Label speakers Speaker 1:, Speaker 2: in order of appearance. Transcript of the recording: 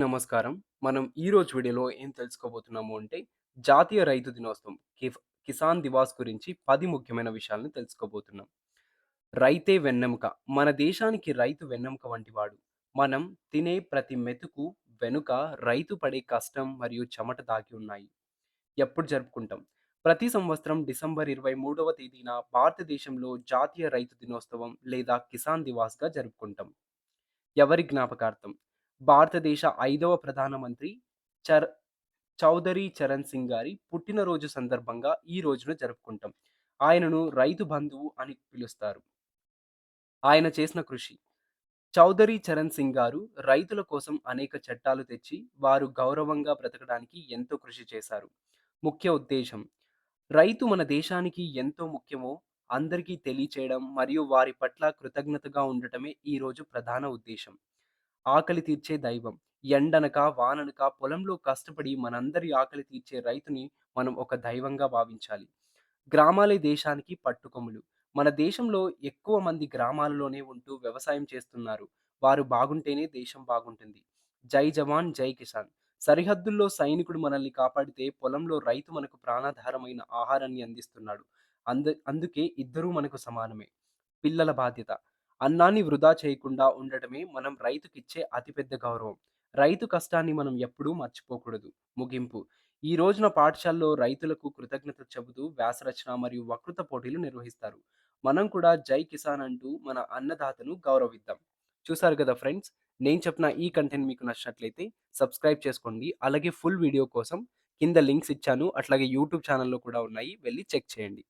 Speaker 1: నమస్కారం. మనం ఈరోజు వీడియోలో ఏం తెలుసుకోబోతున్నాము అంటే, జాతీయ రైతు దినోత్సవం కిసాన్ దివాస్ గురించి 10 ముఖ్యమైన విషయాలను తెలుసుకోబోతున్నాం. రైతే వెన్నెముక. మన దేశానికి రైతు వెన్నెముక వంటివాడు. మనం తినే ప్రతి మెతుకు వెనుక రైతు పడే కష్టం మరియు చెమట దాగి ఉన్నాయి. ఎప్పుడు జరుపుకుంటాం? ప్రతి సంవత్సరం డిసెంబర్ 23వ తేదీన భారతదేశంలో జాతీయ రైతు దినోత్సవం లేదా కిసాన్ దివాస్‌గా జరుపుకుంటాం. ఎవరి జ్ఞాపకార్థం? భారతదేశ 5వ ప్రధానమంత్రి చర్ చౌధరీ చరణ్ సింగ్ గారి పుట్టినరోజు సందర్భంగా ఈ రోజును జరుపుకుంటాం. ఆయనను రైతు బంధువు అని పిలుస్తారు. ఆయన చేసిన కృషి. చౌధరీ చరణ్ సింగ్ గారు రైతుల కోసం అనేక చట్టాలు తెచ్చి, వారు గౌరవంగా బ్రతకడానికి ఎంతో కృషి చేశారు. ముఖ్య ఉద్దేశం. రైతు మన దేశానికి ఎంతో ముఖ్యమో అందరికీ తెలియచేయడం మరియు వారి పట్ల కృతజ్ఞతగా ఉండటమే ఈ రోజు ప్రధాన ఉద్దేశం. ఆకలి తీర్చే దైవం. ఎండనక, వాననక పొలంలో కష్టపడి మనందరి ఆకలి తీర్చే రైతుని మనం ఒక దైవంగా భావించాలి. గ్రామాలే దేశానికి పట్టుకొమ్మలు. మన దేశంలో ఎక్కువ మంది గ్రామాలలోనే ఉంటూ వ్యవసాయం చేస్తున్నారు. వారు బాగుంటేనే దేశం బాగుంటుంది. జై జవాన్, జై కిసాన్. సరిహద్దుల్లో సైనికుడు మనల్ని కాపాడితే పొలంలో రైతు మనకు ప్రాణాధారమైన ఆహారాన్ని అందిస్తున్నాడు. అందుకే ఇద్దరూ మనకు సమానమే. పిల్లల బాధ్యత. అన్నాన్ని వృధా చేయకుండా ఉండటమే మనం రైతుకిచ్చే అతిపెద్ద గౌరవం. రైతు కష్టాన్ని మనం ఎప్పుడూ మర్చిపోకూడదు. ముగింపు. ఈ రోజున పాఠశాలలో రైతులకు కృతజ్ఞత చెబుతూ వ్యాసరచన మరియు వక్తృత్వ పోటీలు నిర్వహిస్తారు. మనం కూడా జై కిసాన్ అంటూ మన అన్నదాతను గౌరవిద్దాం. చూసారు కదా ఫ్రెండ్స్! నేను చెప్పిన ఈ కంటెంట్ మీకు నచ్చినట్లయితే సబ్స్క్రైబ్ చేసుకోండి. అలాగే ఫుల్ వీడియో కోసం కింద లింక్స్ ఇచ్చాను. అట్లాగే యూట్యూబ్ ఛానెల్‌లో కూడా ఉన్నాయి. వెళ్లి చెక్ చేయండి.